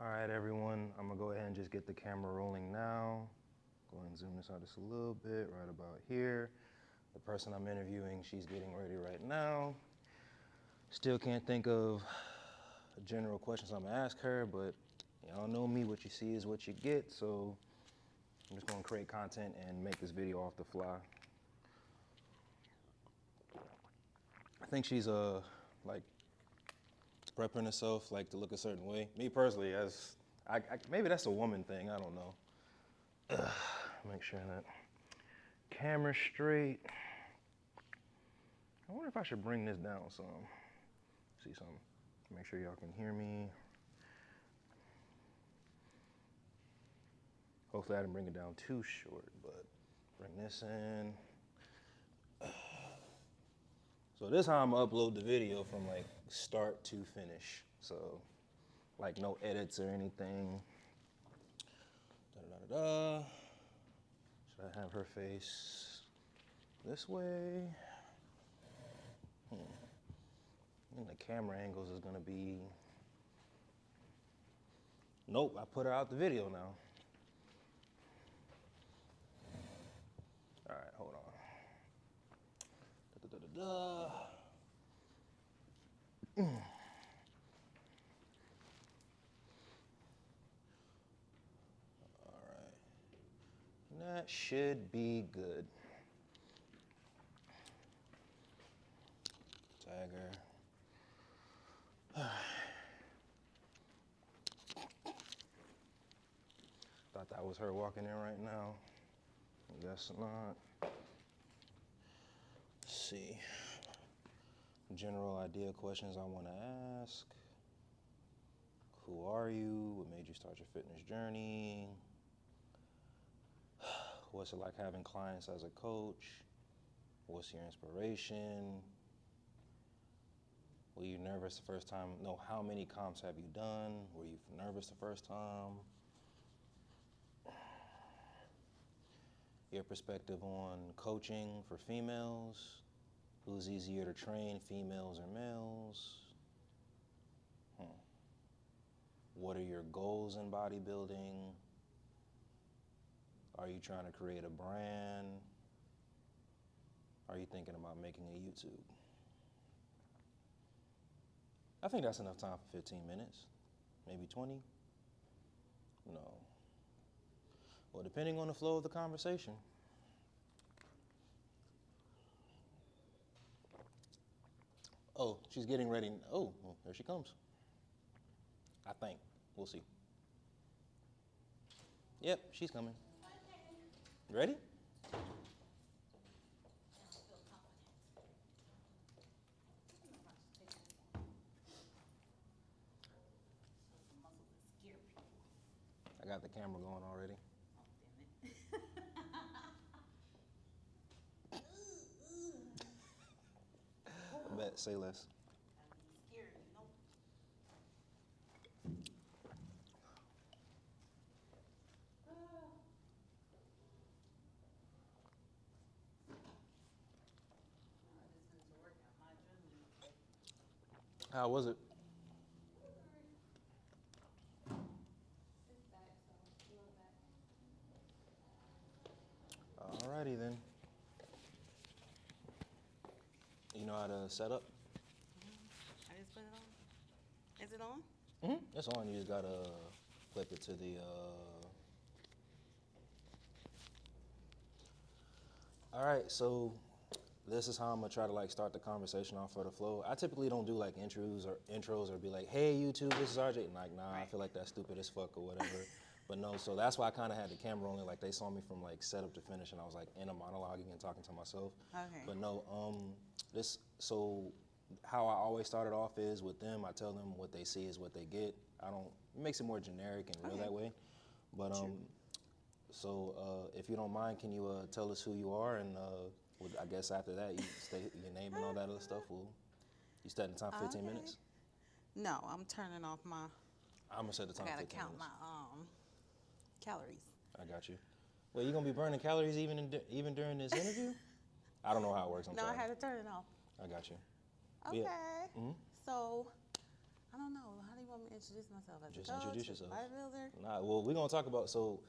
All right, everyone, I'm gonna go ahead and just get the camera rolling now. Go ahead and zoom this out just a little bit, right about here. The person I'm interviewing, she's getting ready right now. Still can't think of general questions I'm gonna ask her, but y'all know me, what you see is what you get, so I'm just gonna create content and make this video off the fly. I think she's like prepping herself like to look a certain way. Me personally, as maybe that's a woman thing, I don't know. Make sure that camera's straight. I wonder if I should bring this down some. See something. Make sure y'all can hear me. Hopefully I didn't bring it down too short, but bring this in. So this is how I'm gonna upload the video from like start to finish. So like no edits or anything. Da-da-da-da-da. Should I have her face this way? And the camera angles is gonna be, nope, I put her out the video now. All right, hold on. Da-da-da-da-da. All right, that should be good. Tag her. Thought that was her walking in right now. I guess not. Let's see. General idea questions I want to ask. Who are you? What made you start your fitness journey? What's it like having clients as a coach? What's your inspiration? Were you nervous the first time? No, how many comps have you done? Were you nervous the first time? Your perspective on coaching for females. Who's easier to train, females or males? What are your goals in bodybuilding? Are you trying to create a brand? Are you thinking about making a YouTube? I think that's enough time for 15 minutes, maybe 20. No. Well, depending on the flow of the conversation. Oh, she's getting ready. Oh, well, there she comes. I think. We'll see. Yep, she's coming. Ready? I got the camera going already. Oh, damn it. I bet, say less. I'm scared, you know. I just went to work out my adrenaline. How was it? It's back, so a little back. Alrighty then. You know how to set up? I just put it on. Is it on? It's on. You just gotta flip it to the. All right, so this is how I'm gonna try to like start the conversation off for the flow. I typically don't do like intros or be like, "Hey YouTube, this is RJ." And like, nah, I Right. feel like that's stupid as fuck or whatever. But no, so that's why I kind of had the camera only. Like they saw me from like setup to finish, and I was like in a monologuing and talking to myself. Okay. But no, so how I always started off is with them. I tell them what they see is what they get. I don't. It makes it more generic and real Okay. that way. But so if you don't mind, can you tell us who you are and I guess after that you state your name and all that other stuff. You set the time for 15 Okay. minutes. No, I'm turning off my. I'm gonna set the time I for gotta 15 count minutes. my calories. I got you. Well, you gonna be burning calories even during this interview? I don't know how it works. I'm No, sorry. I had to turn it off. I got you. Okay. Yeah. So, I don't know. How do you want me to introduce myself as Just a coach, introduce as a yourself. bodybuilder? Nah, well, we're gonna talk about so.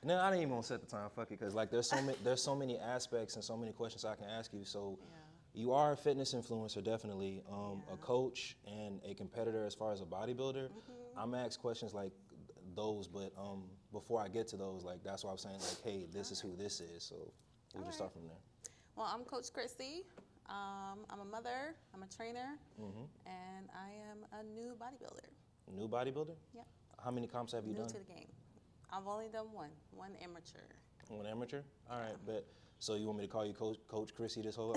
No, I didn't even want to set the time. Fuck it, because like there's so many aspects and so many questions I can ask you. So, Yeah. you are a fitness influencer, definitely, Yeah. a coach and a competitor as far as a bodybuilder. I'm gonna ask questions like those, but before I get to those, like that's why I'm saying like, hey, this is who this is. So we can start from there. Well, I'm Coach Crissy. I'm a mother, I'm a trainer, and I am a new bodybuilder. New bodybuilder? Yep. How many comps have you New done? to the game. I've only done one amateur. One amateur? All right, but so you want me to call you Coach Crissy this whole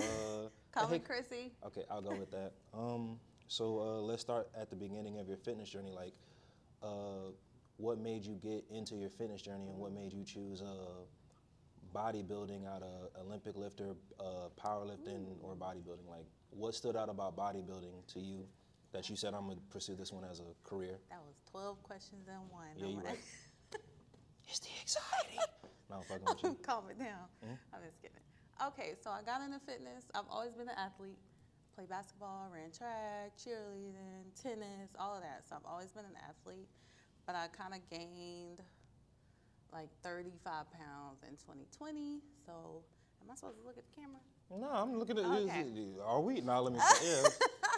Call me hey- Crissy. Okay, I'll go with that. So let's start at the beginning of your fitness journey. Like, what made you get into your fitness journey, and what made you choose bodybuilding out of Olympic lifter, powerlifting, or bodybuilding? Like, what stood out about bodybuilding to you that you said I'm gonna pursue this one as a career? That was 12 questions in one. Yeah, you I'm right. It's the anxiety. No, I'm fucking with you. Calm it down. I'm just kidding. Okay, so I got into fitness. I've always been an athlete. Played basketball, ran track, cheerleading, tennis, all of that. So I've always been an athlete. But I kind of gained like 35 pounds in 2020. So am I supposed to look at the camera? No, I'm looking at Okay. Are we? No, let me. Yeah.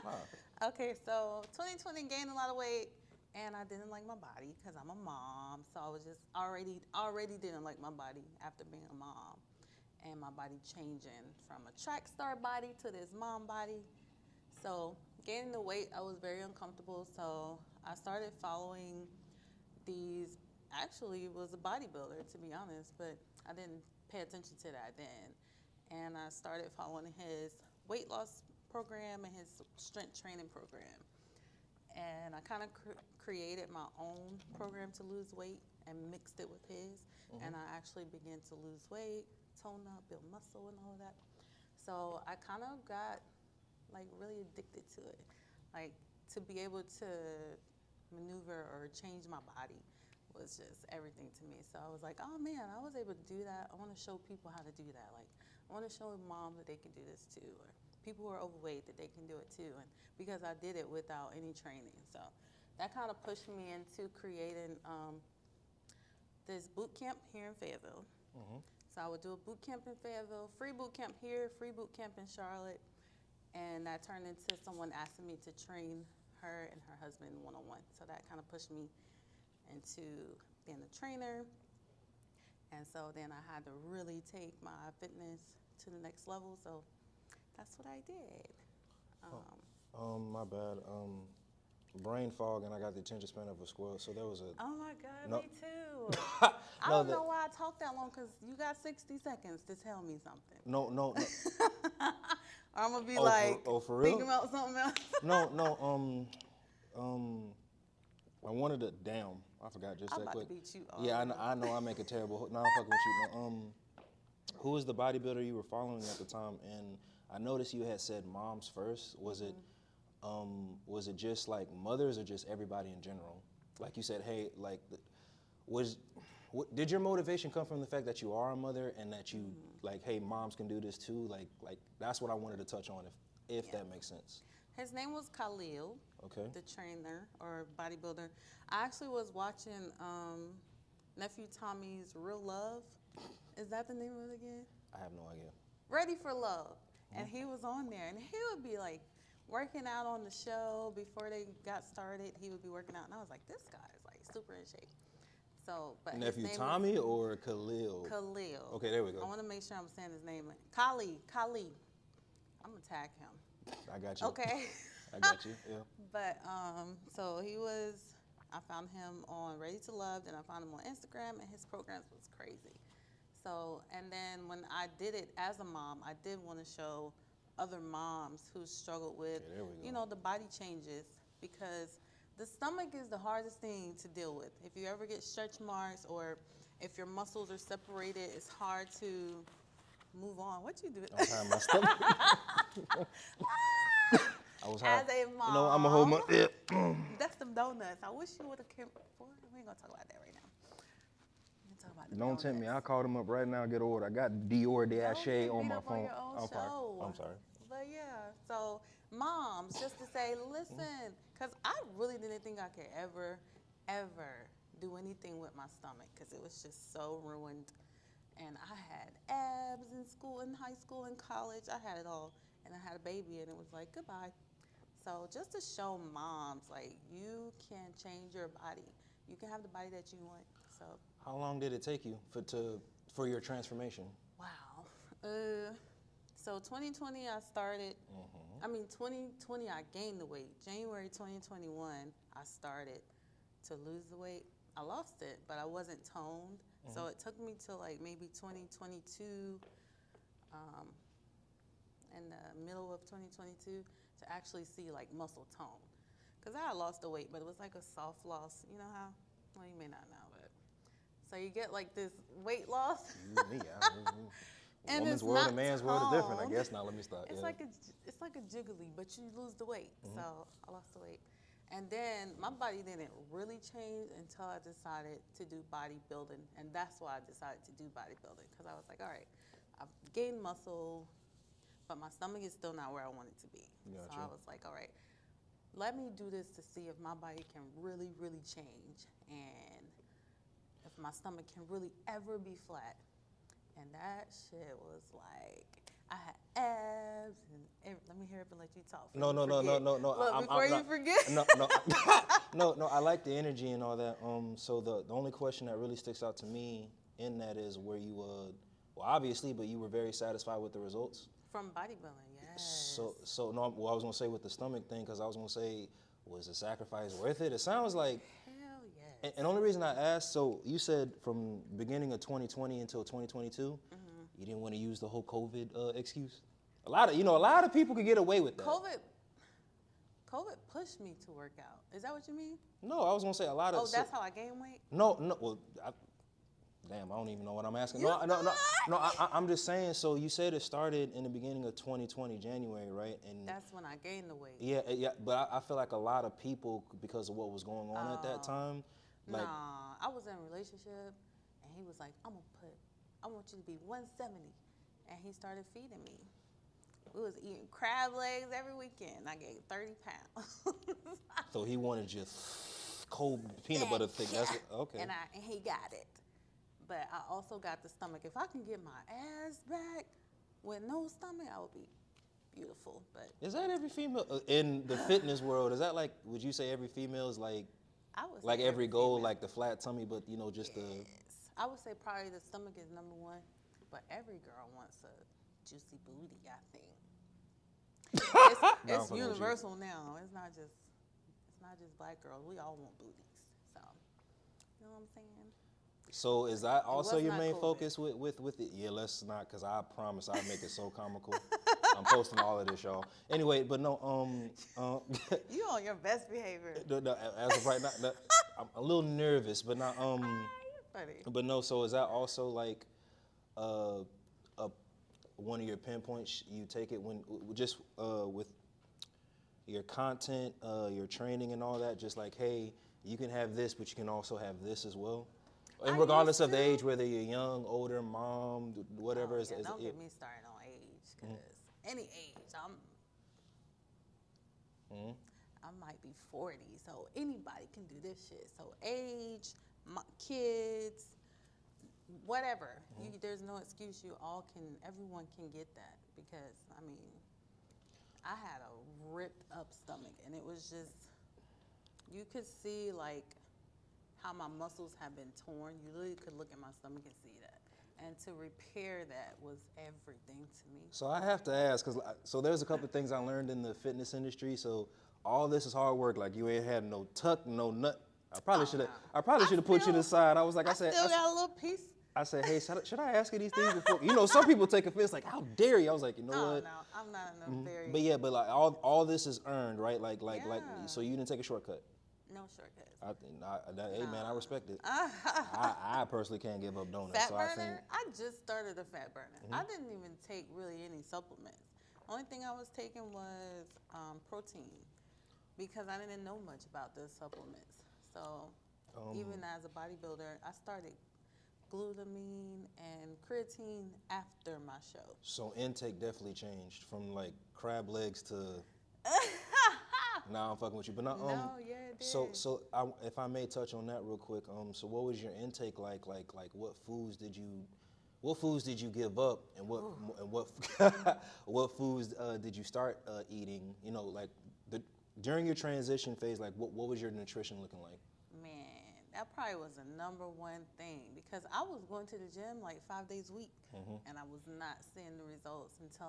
Nah. Okay, so 2020 gained a lot of weight, and I didn't like my body because I'm a mom. So I was just already didn't like my body after being a mom, and my body changing from a track star body to this mom body. So gaining the weight, I was very uncomfortable. So I started following these. Actually, it was a bodybuilder, to be honest, but I didn't pay attention to that then. And I started following his weight loss program and his strength training program. And I kind of created my own program to lose weight and mixed it with his. And I actually began to lose weight, tone up, build muscle, and all of that. So I kind of got like really addicted to it. Like to be able to maneuver or change my body was just everything to me. So I was like, oh man, I was able to do that. I want to show people how to do that. Like I want to show moms that they can do this too, or people who are overweight that they can do it too. And because I did it without any training, so that kind of pushed me into creating this boot camp here in Fayetteville. So I would do a boot camp in Fayetteville, free boot camp here, free boot camp in Charlotte, and that turned into someone asking me to train her and her husband one-on-one. So that kind of pushed me into being a trainer. And so then I had to really take my fitness to the next level. So that's what I did. My bad. Brain fog, and I got the attention span of a squirrel. So there was a. Oh my God, No. me too. I don't know why I talked that long, because you got 60 seconds to tell me something. No. Or I'm going to be for real? thinking about something else. No. I wanted to. Damn, I forgot just I'm that about quick. to beat you all Yeah, over. I know I make a terrible. No, I'm fucking with you. No, who was the bodybuilder you were following at the time? And I noticed you had said moms first. Was it just like mothers or just everybody in general? Like you said, hey, like, did your motivation come from the fact that you are a mother and that you like, hey, moms can do this too? Like that's what I wanted to touch on, if that makes sense. His name was Khalil, Okay. the trainer or bodybuilder. I actually was watching Nephew Tommy's Real Love. Is that the name of it again? I have no idea. Ready for Love. And he was on there, and he would be like working out on the show before they got started. He would be working out, and I was like, this guy is like super in shape. So, but his Nephew name was Tommy or Khalil? Khalil. Okay, there we go. I want to make sure I'm saying his name. Khalil. I'm gonna tag him. I got you. Okay. I got you. Yeah. But so I found him on Ready to Love, then I found him on Instagram, and his programs was crazy. So, and then when I did it as a mom, I did want to show other moms who struggled with, Okay, there we go. the body changes, because the stomach is the hardest thing to deal with. If you ever get stretch marks or if your muscles are separated, it's hard to move on. What you do? I'm tying my stomach. I was high. As a mom. I'm a whole month. Yeah. That's some donuts. I wish you would have came before. We ain't gonna talk about that right now. We can talk about the Don't tempt me. donuts. I called him up right now. Get order. I got Dior Don't Dache get on beat my up phone. your own show. I'm sorry. But yeah, so moms just to say, listen, because I really didn't think I could ever do anything with my stomach because it was just so ruined. And I had abs in school, in high school, in college. I had it all. And I had a baby, and it was like, goodbye. So just to show moms, like, you can change your body. You can have the body that you want. So How long did it take you for your transformation? wow. So 2020 I started. I mean 2020 I gained the weight. January 2021 I started to lose the weight. I lost it, but I wasn't toned. So it took me to like maybe 2022, in the middle of 2022, to actually see like muscle tone. Because I had lost the weight, but it was like a soft loss. You know how? Well, you may not know, but so you get like this weight loss. Me, And woman's it's world not and man's world are different, I toned. guess. Now let me stop. It's like a jiggly, but you lose the weight. So I lost the weight, and then my body didn't really change until I decided to do bodybuilding, and that's why I decided to do bodybuilding because I was like, all right, I've gained muscle, but my stomach is still not where I want it to be. Gotcha. So I was like, all right, let me do this to see if my body can really, really change, and if my stomach can really ever be flat. And that shit was like, I had abs, and let me hear it and let you talk. No. Look, before you forget. No. I like the energy and all that. So the only question that really sticks out to me in that is where you well, obviously, but you were very satisfied with the results. From bodybuilding, yes. So no. Well, I was gonna say with the stomach thing because I was gonna say, was the sacrifice worth it? It sounds like. Hell yes. And the only reason I asked, so you said from beginning of 2020 until 2022, you didn't want to use the whole COVID excuse. A lot of people could get away with that. COVID pushed me to work out. Is that what you mean? No, I was gonna say a lot of. Oh, that's how I gained weight? No. Well, damn, I don't even know what I'm asking. You No. I'm just saying. So you said it started in the beginning of 2020, January, right? And that's when I gained the weight. yeah. But I feel like a lot of people, because of what was going on at that time, like. Nah, I was in a relationship, and he was like, I want you to be 170. And he started feeding me. We was eating crab legs every weekend. I gained 30 pounds. So he wanted you cold peanut butter thick. That's okay. And he got it. But I also got the stomach. If I can get my ass back with no stomach, I would be beautiful. But is that every female in the fitness world? Is that like? Would you say every female is like? I would say like every goal, female. like the flat tummy, but just the. I would say probably the stomach is number one, but every girl wants a juicy booty, I think. It's universal now. It's not just black girls. We all want booties. So, you know what I'm saying? So is that also your main COVID. focus with it? Yeah, let's not, because I promise I'll make it so comical. I'm posting all of this, y'all. Anyway, but no, You on your best behavior. no, as of right now, I'm a little nervous, but not You're funny. But no, so is that also like one of your pinpoints? You take it when just with your content, your training and all that, just like, hey, you can have this, but you can also have this as well? And regardless of the age, whether you're young, older, mom, whatever. Don't get me started on age, because any age, I might be 40, so anybody can do this shit. So age, kids, whatever. There's no excuse. Everyone can get that, because I had a ripped up stomach, and it was just, you could see like how my muscles have been torn. You literally could look at my stomach and see that. And to repair that was everything to me. So I have to ask, so there's a couple of things I learned in the fitness industry. So all this is hard work. Like you ain't had no tuck, no nut. I probably should have put you to the side. I was like, I said, still got a little piece. I said, hey, should I ask you these things before? Some people take offense, like, how dare you? I was like, you know what? No, I'm not enough very. But yeah, but like all this is earned, right? Like, so you didn't take a shortcut. No shortcuts. Hey man, I respect it. I personally can't give up donuts. Fat so burner? I just started a fat burner. I didn't even take really any supplements. Only thing I was taking was protein, because I didn't know much about the supplements. So even as a bodybuilder, I started glutamine and creatine after my show. So intake definitely changed from like crab legs to Nah, I'm fucking with you. But not, No, yeah, it did. if I may touch on that real quick, so what was your intake like? Like what foods did you give up, and what what foods did you start eating? You know, like during your transition phase, like what was your nutrition looking like? Man, that probably was the number one thing because I was going to the gym like 5 days a week, and I was not seeing the results until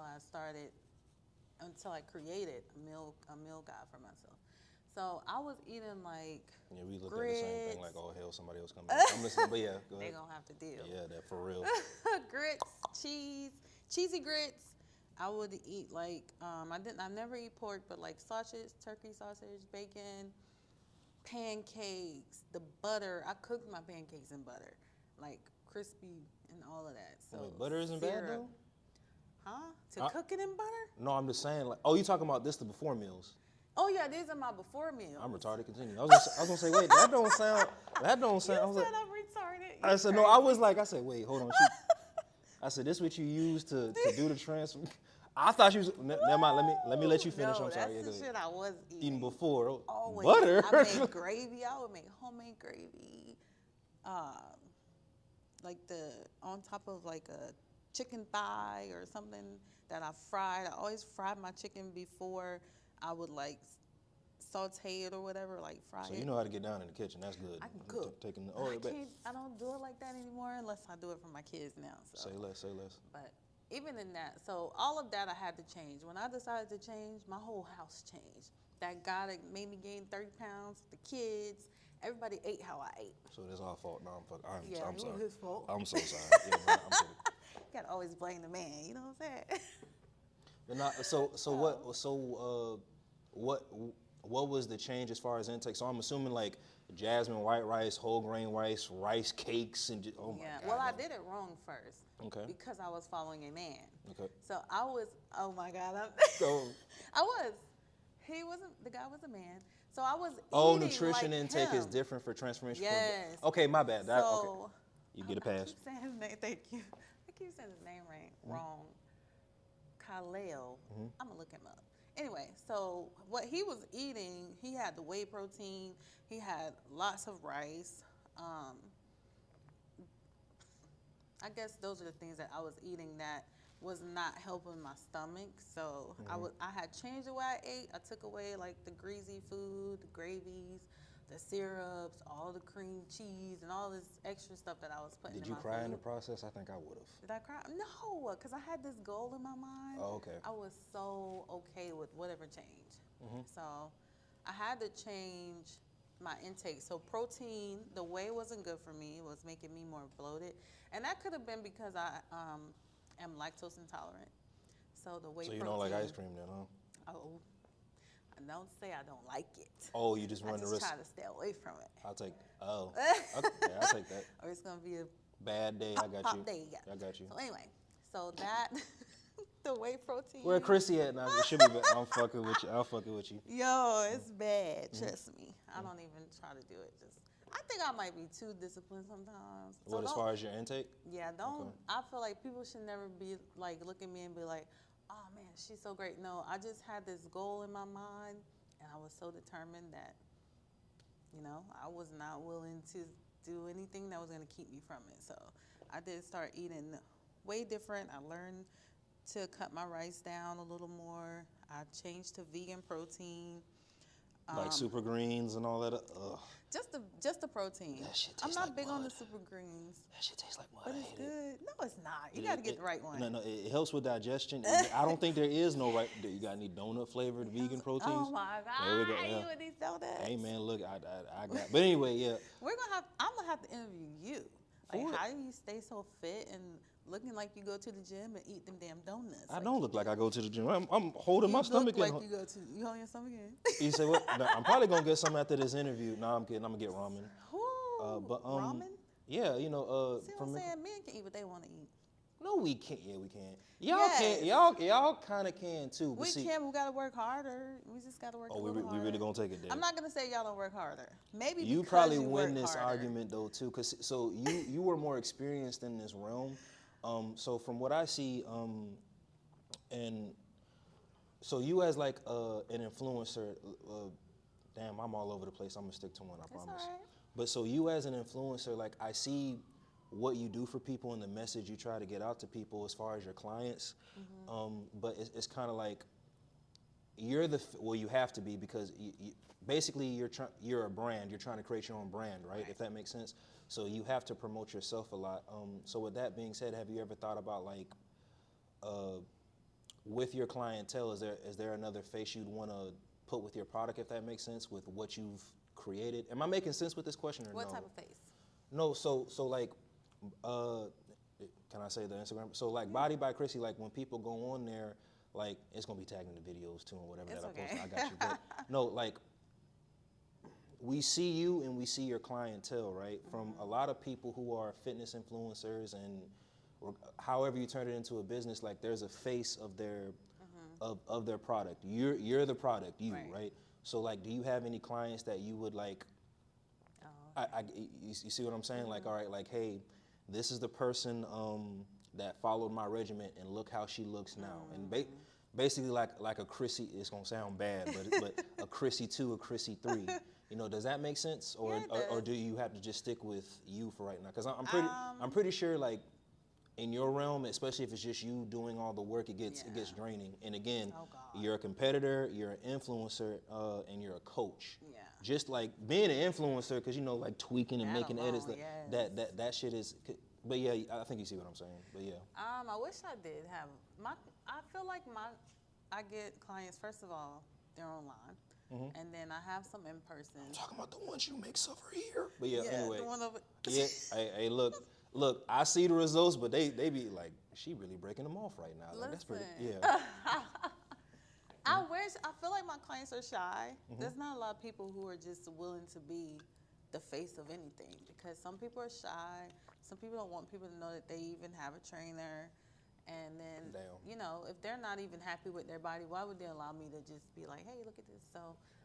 I created a meal guide for myself. So I was eating like Yeah, we look grits. at the same thing, like, oh hell, somebody else coming. I'm listening, but yeah, go ahead. They're gonna have to deal. Yeah, that for real. Grits, cheesy grits. I would eat like I never eat pork, but like sausage, turkey sausage, bacon, pancakes, the butter. I cooked my pancakes in butter, like crispy and all of that. So Wait, butter isn't bad though? Huh? To cook it in butter? No, I'm just saying, like, oh, you talking about the before meals? Oh yeah, these are my before meals. I'm retarded. Continue. I was gonna say, wait, that don't sound. You said I was like, I'm retarded. I said no. I said, wait, hold on. I said, this what you use to do the transfer? I thought you was. Never mind. Let me let you finish. No, I'm sorry. that's the shit I was Eating before. Oh, always. butter. I made gravy. I would make homemade gravy, like on top of like a chicken thigh or something that I fried. I always fried my chicken before I would like saute it or whatever, like fry it. So you know how to get down in the kitchen. That's good. I can cook. Taking the I don't do it like that anymore unless I do it for my kids now. So. Say less. But even in that, so all of that I had to change. When I decided to change, my whole house changed. That guy that made me gain 30 pounds, the kids, everybody ate how I ate. So it's our fault. No, I'm It sorry. was his fault. I'm so sorry. Yeah, man, I'm kidding. You gotta always blame the man. You know what I'm saying? But what was the change as far as intake? So I'm assuming like jasmine white rice, whole grain rice cakes, and oh my God. Well, I did it wrong first. Okay. Because I was following a man. Okay. So I was. Oh my God. So I was. He wasn't. The guy was a man. So I was. Nutrition like intake him. is different for transformation. Yes. Okay, my bad. Okay. So You get a pass. I keep saying his name. Thank you. I keep saying his name wrong. Khalil. I'm gonna look him up. Anyway, so what he was eating, he had the whey protein. He had lots of rice. I guess those are the things that I was eating that was not helping my stomach. So I had changed the way I ate. I took away like the greasy food, the gravies, the syrups, all the cream cheese, and all this extra stuff that I was putting in my food. Did you cry in the process? I think I would have. Did I cry? No, because I had this goal in my mind. Oh, okay. I was so okay with whatever changed. So I had to change my intake. So protein, the whey wasn't good for me. It was making me more bloated. And that could have been because I am lactose intolerant. So the whey protein. So you don't like ice cream then, huh? Oh, don't say I don't like it. Oh, you just run the risk. I just try to stay away from it. Okay, yeah, I'll take that. Or it's going to be a bad day. I got you. day. I got you. So anyway, so that, the whey protein. Where Crissy at now? It should be bad. I'm fucking with you. Yo, it's bad. Trust me. I don't even try to do it. I think I might be too disciplined sometimes. What, as far as your intake? Yeah, don't. Okay. I feel like people should never be like, look at me and be like, oh man, she's so great. No, I just had this goal in my mind, and I was so determined that, I was not willing to do anything that was going to keep me from it. So I did start eating way different. I learned to cut my rice down a little more. I changed to vegan protein. Like super greens and all that. Ugh. Just the protein. That shit tastes I'm not like big mud. on the super greens. That shit tastes like mud. But it's good. No, it's not. You got to get the right one. No, it helps with digestion. I don't think there is no right. You got any donut flavored vegan proteins? Oh my God! There we go. You and these donuts. Hey man, look, I got. But anyway, yeah. I'm gonna have to interview you. Like, how do you stay so fit and looking like you go to the gym and eat them damn donuts? I don't look like I go to the gym. I'm holding my stomach in. You holding your stomach in? You say what? No, I'm probably gonna get some after this interview. No, I'm kidding. I'm gonna get ramen. Ramen? Yeah, See what I'm saying? Men can eat what they want to eat. No, we can't. Yeah, we can. Y'all can. Y'all kind of can too. We can. We gotta work harder. We just gotta work. We really gonna take it there. I'm not gonna say y'all don't work harder. Maybe you because probably you win work this harder. argument though too, cause so you were more experienced in this realm. So from what I see, and So you as like an influencer, damn, I'm all over the place. I'm gonna stick to one, I It's promise. all right. But so you as an influencer, like I see what you do for people and the message you try to get out to people as far as your clients. But it's kind of like you're well, you have to be because basically you're a brand. You're trying to create your own brand, right? If that makes sense. So you have to promote yourself a lot. So with that being said, have you ever thought about like with your clientele, is there another face you'd want to put with your product, if that makes sense, with what you've created? Am I making sense with this question or no? What type of face? No, so like, can I say the Instagram? So like Body by Crissy, like when people go on there, like it's gonna be tagged in the videos too and whatever It's that I okay. post. I got you. But no, like we see you and we see your clientele, right? From a lot of people who are fitness influencers and however you turn it into a business, like there's a face of their of their product. You're the product, right? So like, do you have any clients that you would like? Oh, You see what I'm saying? Like, all right, like, hey, this is the person that followed my regimen, and look how she looks now. And basically, like a Crissy. It's gonna sound bad, but a Crissy 2, a Crissy 3. You know, does that make sense, or Yeah, it or does. do you have to just stick with you for right now? Because I'm Um, pretty sure like in your realm, especially if it's just you doing all the work, it gets Yeah. draining. And again, Oh, God. you're a competitor, you're an influencer, and you're a coach. Yeah. Just like being an influencer, because you know, like tweaking and That making edits, alone, that shit is. But yeah, I think you see what I'm saying. But yeah, I wish I did have I feel like I get clients. First of all, they're online, and then I have some in person. I'm talking about the ones you make suffer here. But yeah, anyway, the one over. yeah. Hey, look, I see the results, but they be like, she really breaking them off right now. Like that's pretty. Listen. Yeah. I feel like my clients are shy. There's not a lot of people who are just willing to be the face of anything because some people are shy. Some people don't want people to know that they even have a trainer. And then, Damn. you know, if they're not even happy with their body, why would they allow me to just be like, hey, look at this? So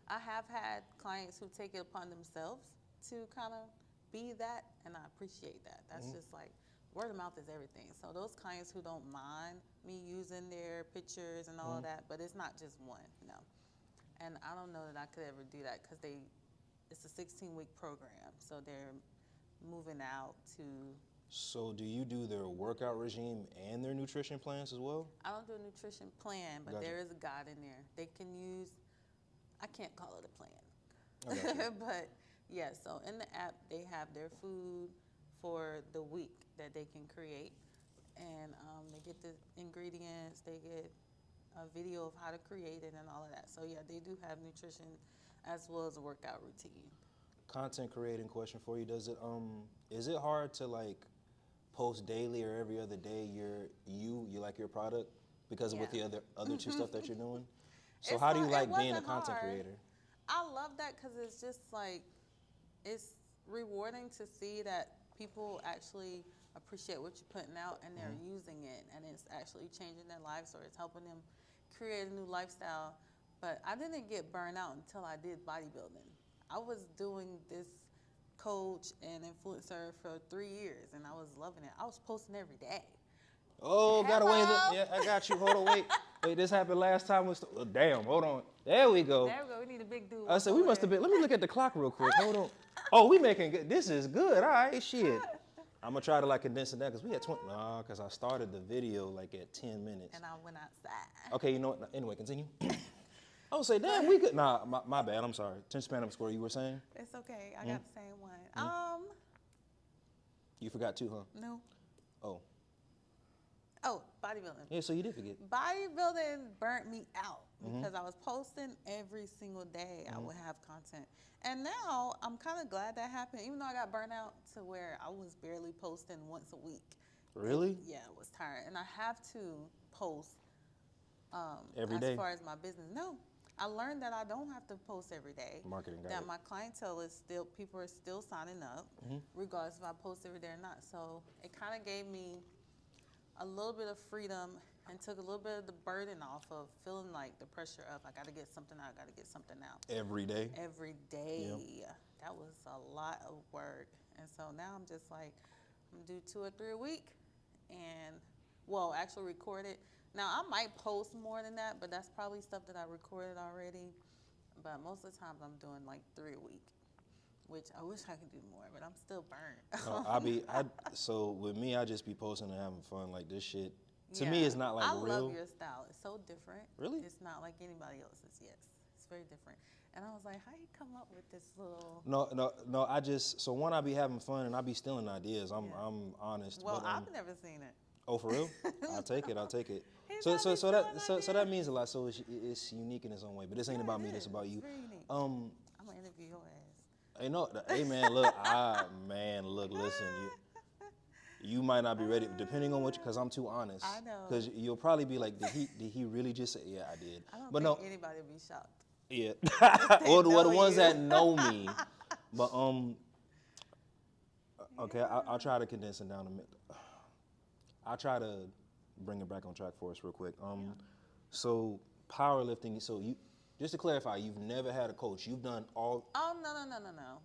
I have had clients who take it upon themselves to kind of be that, and I appreciate that. That's just like word of mouth is everything. So those clients who don't mind me using their pictures and all of that, but it's not just one, no. And I don't know that I could ever do that because it's a 16-week program, so they're moving out to. So do you do their workout regime and their nutrition plans as well? I don't do a nutrition plan, but Gotcha. there is a guide in there. They can use. I can't call it a plan, I got you. but yeah. So in the app, they have their food for the week that they can create, and they get the ingredients. They get a video of how to create it and all of that. So yeah, they do have nutrition as well as a workout routine. Content creating question for you: is it hard to like post daily or every other day you like your product because of with the Yeah. other two stuff that you're doing? So It's how do you it like being a wasn't content hard. creator? I love that because it's just like it's rewarding to see that people actually appreciate what you're putting out and they're using it and it's actually changing their lives or it's helping them create a new lifestyle. But I didn't get burned out until I did bodybuilding. I was doing this coach and influencer for 3 years and I was loving it. I was posting every day. Oh, gotta wait. Hello? Yeah, I got you. Hold on, wait. Wait, this happened last time. Oh, damn, hold on. There we go. There we go. We need a big dude. I said we must have been. Let me look at the clock real quick. Hold on. Oh, we making good. This is good. All right, shit. I'm gonna try to like condense it down because we had 20. Nah, because I started the video like at 10 minutes. And I went outside. Okay, you know what? Anyway, continue. I would say, damn, we good. Nah, my bad. I'm sorry. 10 span up score. You were saying It's okay. I got the same one. you forgot two, huh? No. Oh, Oh, bodybuilding. yeah. So you did forget. Bodybuilding burnt me out because I was posting every single day. I would have content. And now I'm kind of glad that happened, even though I got burnt out to where I was barely posting once a week. Really? Yeah, I was tired. And I have to post Every as day? far as my business. No, I learned that I don't have to post every day. Marketing, got That it. my clientele is still, people are still signing up, regardless if I post every day or not. So it kind of gave me a little bit of freedom and took a little bit of the burden off of feeling like the pressure of I got to get something out, I got to get something out Every day. every day. That was a lot of work, and so now I'm just like I'm gonna do 2 or 3 a week, and Well, actually recorded. Now I might post more than that, but that's probably stuff that I recorded already. But most of the times I'm doing like 3 a week, which I wish I could do more, but I'm still burnt. So with me, I just be posting and having fun. Like this shit, to me, Yeah. it's not like I real. love your style. It's so different. Really? It's not like anybody else's. Yes, it's very different. And I was like, how you come up with this little? No. So one, I be having fun and I be stealing ideas. I'm honest. Well, but, I've never seen it. Oh, for real? I'll take it. He's So always that means a lot. So it's unique in its own way. But this ain't about me. This about you. It's very unique. Um, I'm gonna interview your ass. hey man, look, listen. You might not be ready, depending on what, because I'm too honest. I know. Because you'll probably be like, did he really just say? Yeah, I did. I don't But think no, anybody would be shocked. yeah. They Or the know ones you. that know me. But okay, I'll try to condense it down a minute. I'll try to bring it back on track for us real quick. So powerlifting. So you, just to clarify, you've never had a coach. You've done all. Oh no.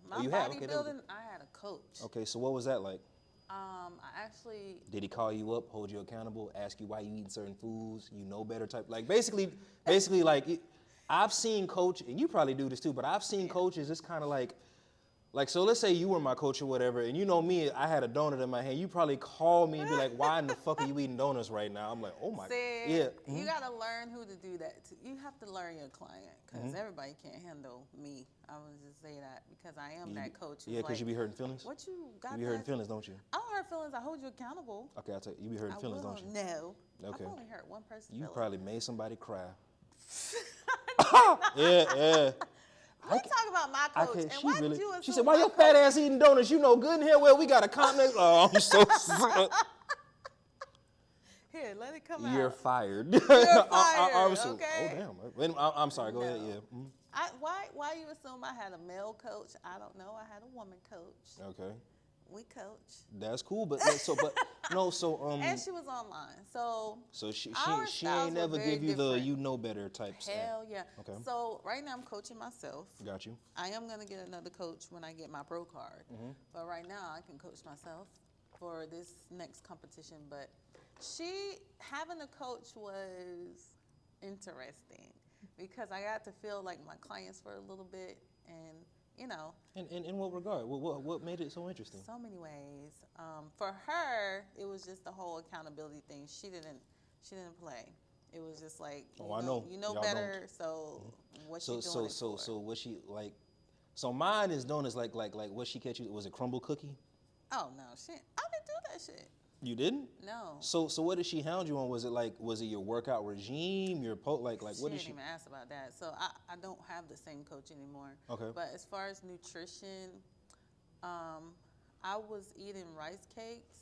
My you have? Okay, bodybuilding, I had a coach. Okay, so what was that like? I actually. Did he call you up, hold you accountable, ask you why you eating certain foods, you know better type? Like basically like I've seen coach, and you probably do this too, but I've seen coaches. It's kind of like so. Let's say you were my coach or whatever, and you know me, I had a donut in my hand. You probably call me and be like, "Why in the fuck are you eating donuts right now?" I'm like, "Oh my, yeah." You gotta learn who to do that to. You have to learn your client, because everybody can't handle me. I would just say that, because I am that coach. Yeah, because you be hurting feelings. What you got? You be hurting feelings, don't you? I don't hurt feelings. I hold you accountable. Okay, I'll tell you. You be hurting feelings, don't you? No. Okay. I've only hurt one person's You feelings. probably made somebody cry. Yeah. We talk about my coach, and why did you assume She said, "Why my your fat coach- ass eating donuts? You know good and hell well we got a continent." Oh, I'm so sorry. Here, let it come out. You're fired. You're fired, Oh okay? damn. Wait, I'm sorry. Go ahead. No. Yeah. Mhm. Why you assume I had a male coach? I don't know. I had a woman coach. Okay. We coach. That's cool, but And she was online, so she our styles ain't were never very give you the different. you know better type stuff. Hell yeah. Okay. So right now I'm coaching myself. Got you. I am gonna get another coach when I get my pro card, but right now I can coach myself for this next competition. But having a coach was interesting, because I got to feel like my clients for a little bit, and you know. And in what regard? What made it so interesting? So many ways. For her, it was just the whole accountability thing. She didn't play. It was just like, you know Y'all better. So what you doing it for? So what she like? So mine is known as like what she catch you, was it crumble cookie? Oh no, shit! I didn't do that shit. You didn't? No. So what did she hound you on? Was it your workout regime, your like what did She didn't she? even ask about that. So I don't have the same coach anymore. Okay. But as far as nutrition, I was eating rice cakes,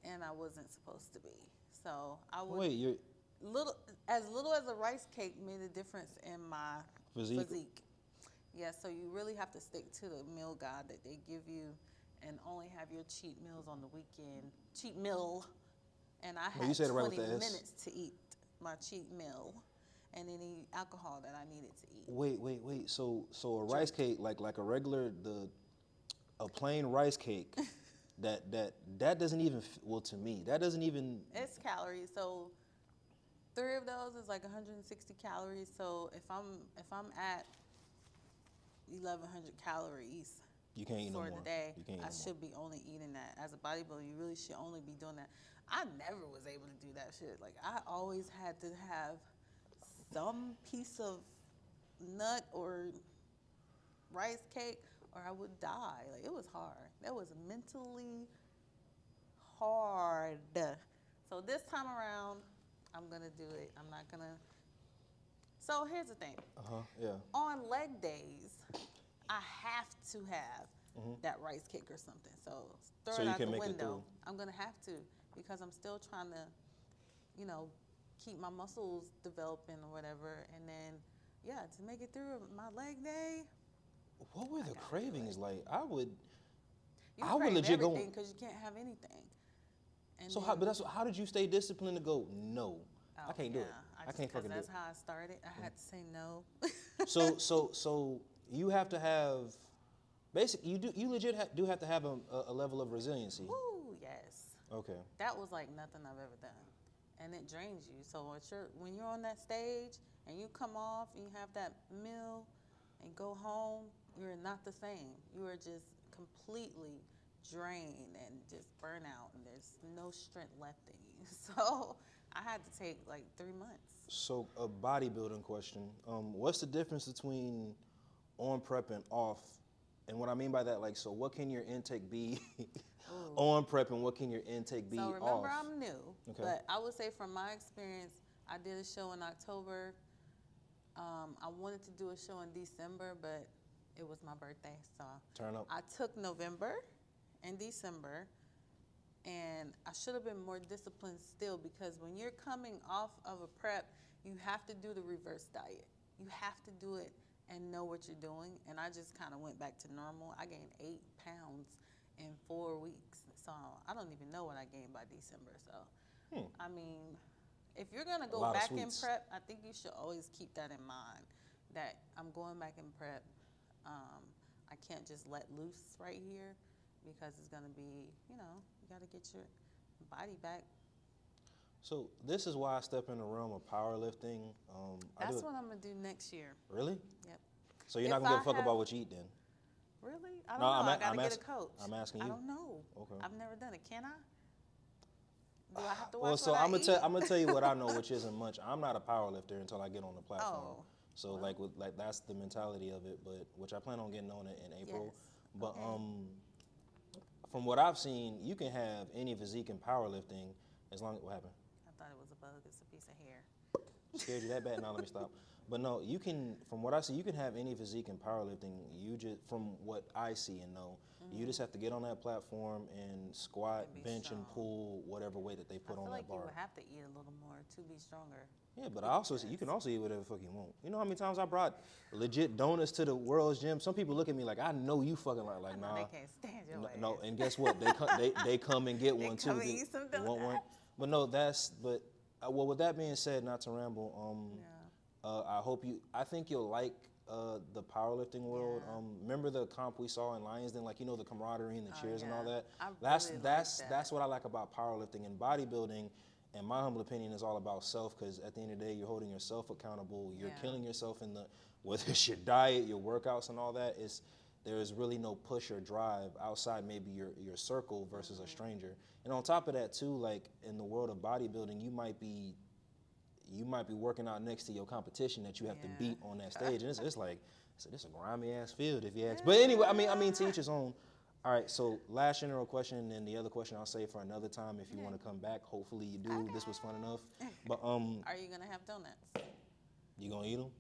and I wasn't supposed to be. So I would Wait, you're little as a rice cake made a difference in my physique. Yeah, so you really have to stick to the meal guide that they give you, and only have your cheat meals on the weekend. Cheat meal, and I had you said it right with 20 the S. minutes to eat my cheat meal, and any alcohol that I needed to eat. Wait. So a rice cake like a regular a plain rice cake that doesn't even to me that doesn't even. It's calories, so 3 of those is like 160 calories. So if I'm at 1,100 calories. You can't eat no for more. the day, You can't eat I no should be only eating that. As a bodybuilder, you really should only be doing that. I never was able to do that shit. Like, I always had to have some piece of nut or rice cake, or I would die. Like, it was hard. That was mentally hard. So this time around, I'm gonna do it. I'm not gonna. So here's the thing. Yeah. On leg days, I have to have that rice cake or something. So throw it out the window. I'm gonna have to, because I'm still trying to, keep my muscles developing or whatever. And then, to make it through my leg day. What were the cravings like? I would You legit go. everything because you can't have anything. And So then, how did you stay disciplined to go? No, I can't do it. I can't fucking do it. That's how I started. I had to say no. So you have to have, basically, you legit do have to have a level of resiliency. Ooh, yes. Okay. That was like nothing I've ever done. and it drains you. So when you're on that stage and you come off and you have that meal and go home, you're not the same. You are just completely drained and just burn out, and there's no strength left in you. So I had to take like 3 months. So a bodybuilding question. What's the difference between on prep and off? And what I mean by that, like, so what can your intake be on prep, and what can your intake be So off? remember, I'm new, Okay. but I would say from my experience, I did a show in October. I wanted to do a show in December, but it was my birthday, so Turn up. I took November and December, and I should have been more disciplined still, because when you're coming off of a prep, you have to do the reverse diet. You have to do it and know what you're doing, and I just kind of went back to normal. I gained 8 pounds in 4 weeks, so I don't even know what I gained by December. So, I mean, if you're gonna go back in prep, I think you should always keep that in mind, that I'm going back in prep. I can't just let loose right here, because it's gonna be, you gotta get your body back. So this is why I step in the realm of powerlifting. That's what I'm gonna do next year. Really? Yep. So you're not gonna give a fuck about what you eat then? Really? I don't know. I gotta get a coach. I'm asking you. I don't know. Okay. I've never done it. Can I? Do I have to watch Well, so what I'm I eat? gonna tell you what I know, which isn't much. I'm not a powerlifter until I get on the platform. Oh. So like that's the mentality of it, but which I plan on getting on it in April. Yes. But Okay. From what I've seen, you can have any physique in powerlifting as long as what happened? I thought it was a bug. It's a piece of hair. Scared you that bad? Now let me stop. But no, you can. From what I see, you can have any physique in powerlifting. You just, from what I see and know, you just have to get on that platform and squat, And be bench, and strong. pull whatever weight that they put I on feel like that bar. you would have to eat a little more to be stronger. Yeah, but I also see you can also eat whatever the fuck you want. You know how many times I brought legit donuts to the World's Gym? Some people look at me like I know you fucking like I know nah. they can't stand your ass. No, and guess what? They come and get one too. come and eat some They want one. donuts. But no, well, with that being said, not to ramble. I think you'll like the powerlifting world. Yeah. Remember the comp we saw in Lionsden, like the camaraderie and the cheers and all yeah. that. I That's really like that's that. that's what I like about powerlifting. And bodybuilding, in my humble opinion, is all about self. Because at the end of the day, you're holding yourself accountable. You're Yeah. killing yourself in whether it's your diet, your workouts, and all that. There is really no push or drive outside maybe your circle versus a stranger. And on top of that too, like in the world of bodybuilding, you might be working out next to your competition that you have to beat on that stage, and it's like, this a grimy ass field if you ask. But anyway, I mean to each his own. All right, so last general question, and then the other question I'll save for another time if you want to come back. Hopefully you do. Okay. This was fun enough. But Are you gonna have donuts? you gonna eat them?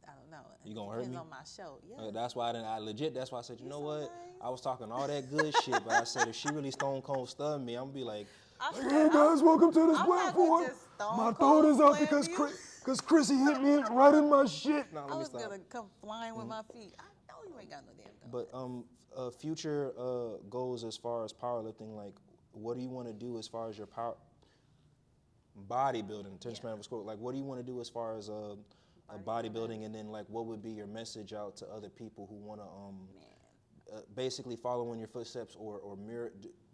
I don't know. You gonna hurt me? Depends on my show. Yeah. That's why that's why I said, you know so what? nice. I was talking all that good shit, but I said if she really stone cold stun me, I'm gonna be like, I hey said, guys, welcome to this I'm not platform. gonna just stone My cold throat is up slam because you. because Crissy hit me right in my shit. Nah, I let me was stop. gonna come flying with my feet. I know you ain't got no damn donuts. But future goals as far as powerlifting, like what do you want to do as far as your bodybuilding? Like what do you want to do as far as bodybuilding, and then like what would be your message out to other people who want to basically follow in your footsteps or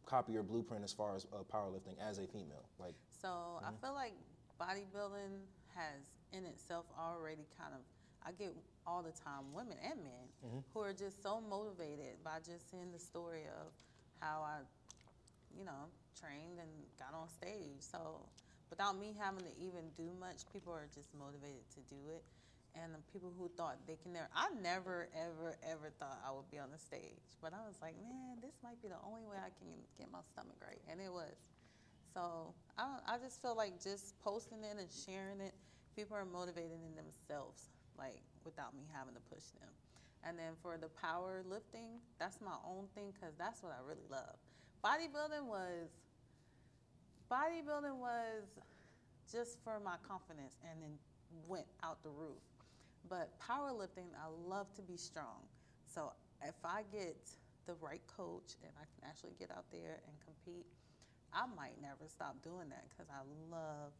copy your blueprint as far as powerlifting as a female? Like So I feel like bodybuilding has in itself already kind of, I get all the time women and men who are just so motivated by just seeing the story of how I, trained and got on stage. So without me having to even do much, people are just motivated to do it. And the people who thought they can I never, ever, ever thought I would be on the stage. But I was like, man, this might be the only way I can get my stomach right. And it was. So I just feel like just posting it and sharing it, people are motivated in themselves, like without me having to push them. And then for the powerlifting, that's my own thing, because that's what I really love. Bodybuilding was just for my confidence, and then went out the roof. But powerlifting, I love to be strong. So if I get the right coach and I can actually get out there and compete, I might never stop doing that, because I love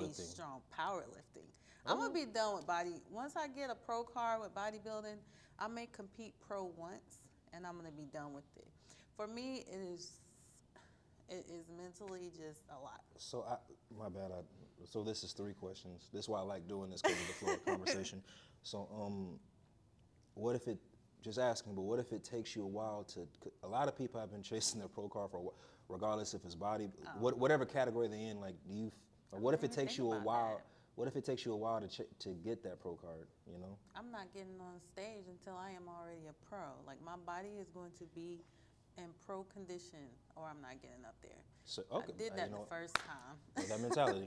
to be strong. Powerlifting. I'm going to be done with once I get a pro card with bodybuilding, I may compete pro once, and I'm going to be done with it. For me, It is mentally just a lot. So my bad. So this is 3 questions. This is why I like doing this, because of the flow of conversation. So what if it? Just asking, but what if it takes you a while to? A lot of people have been chasing their pro card for, regardless if it's body, whatever category they're in. Like, do you? Or what if it takes you a while? What if it takes you a while to get that pro card? You know. I'm not getting on stage until I am already a pro. Like my body is going to be in pro condition, or I'm not getting up there. So, okay, I did that the first time. With that mentality,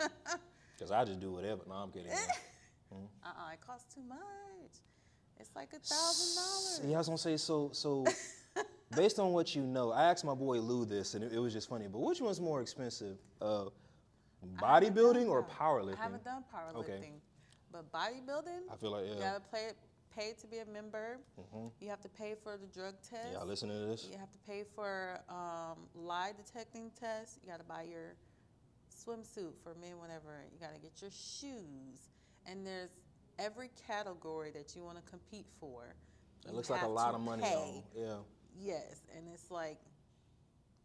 because I just do whatever. No, I'm kidding. It costs too much. It's like $1,000. Yeah, I was gonna say so. Based on what you know, I asked my boy Lou this, and it was just funny. But which one's more expensive, bodybuilding or powerlifting? I haven't done powerlifting, Okay. But bodybuilding, I feel like you gotta pay to be a member. You have to pay for the drug test. Yeah, listen to this. You have to pay for lie detecting tests. You gotta buy your swimsuit for men, whatever. You gotta get your shoes, and there's every category that you want to compete for. It looks like a lot of money, though. Yeah. Yes, and it's like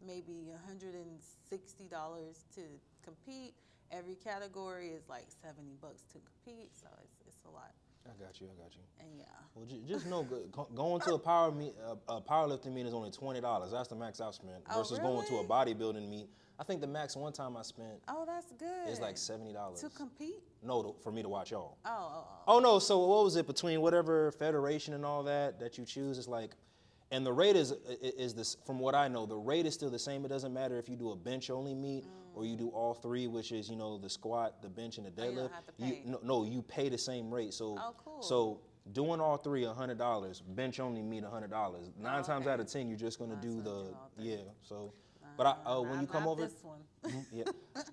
maybe $160 to compete. Every category is like $70 to compete, so it's a lot. I got you. And yeah. Well, just know, going to a powerlifting meet is only $20. That's the max I've spent. Versus going to a bodybuilding meet, I think the max one time I spent. Oh, that's good. Is like $70 to compete. No, for me to watch y'all. Oh no. So what was it between whatever federation and all that you choose? It's like, and the rate is this. From what I know, the rate is still the same. It doesn't matter if you do a bench only meet or you do all 3, which is the squat, the bench, and the deadlift. You don't have to pay. No, you pay the same rate. So cool. So doing all 3, $100. Bench only meet $100. 9 times out of 10, you're just gonna do the So, but when you come over, this one. yeah.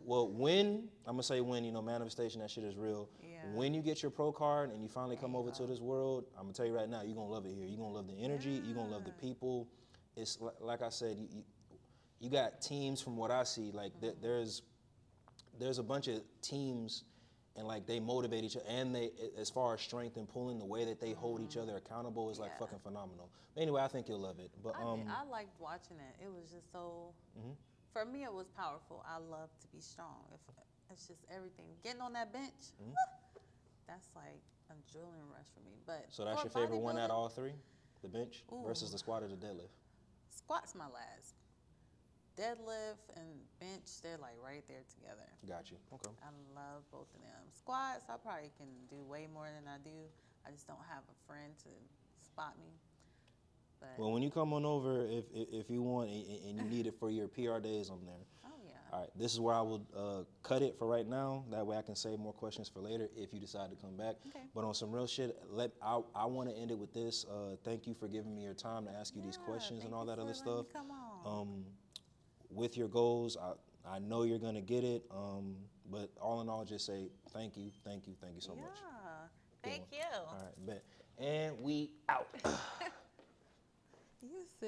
Well, when I'm gonna say when manifestation, that shit is real. Yeah. When you get your pro card and you finally come over to this world, I'm gonna tell you right now, you're gonna love it here. You're gonna love the energy. You're gonna love the people. It's like I said, you got teams. From what I see, like there's a bunch of teams, and like they motivate each other, and they, as far as strength and pulling, the way that they hold each other accountable is like fucking phenomenal. But anyway, I think you'll love it. But I liked watching it. It was just so. For me, it was powerful. I love to be strong. It's just everything. Getting on that bench, that's like a adrenaline rush for me. But so that's your favorite one out of all 3, the bench versus the squat or the deadlift? Squat's my last. Deadlift and bench, they're like right there together. Got you. Okay. I love both of them. Squats, I probably can do way more than I do. I just don't have a friend to spot me. But well, when you come on over, if you want and you need it for your PR days, I'm there. Oh yeah. All right, this is where I will cut it for right now. That way I can save more questions for later if you decide to come back. Okay. But on some real shit, I want to end it with this. Thank you for giving me your time to ask you these questions and all that other stuff. Come on. With your goals, I know you're gonna get it. But all in all, just say thank you so much. Thank you. All right, bet. And we out. You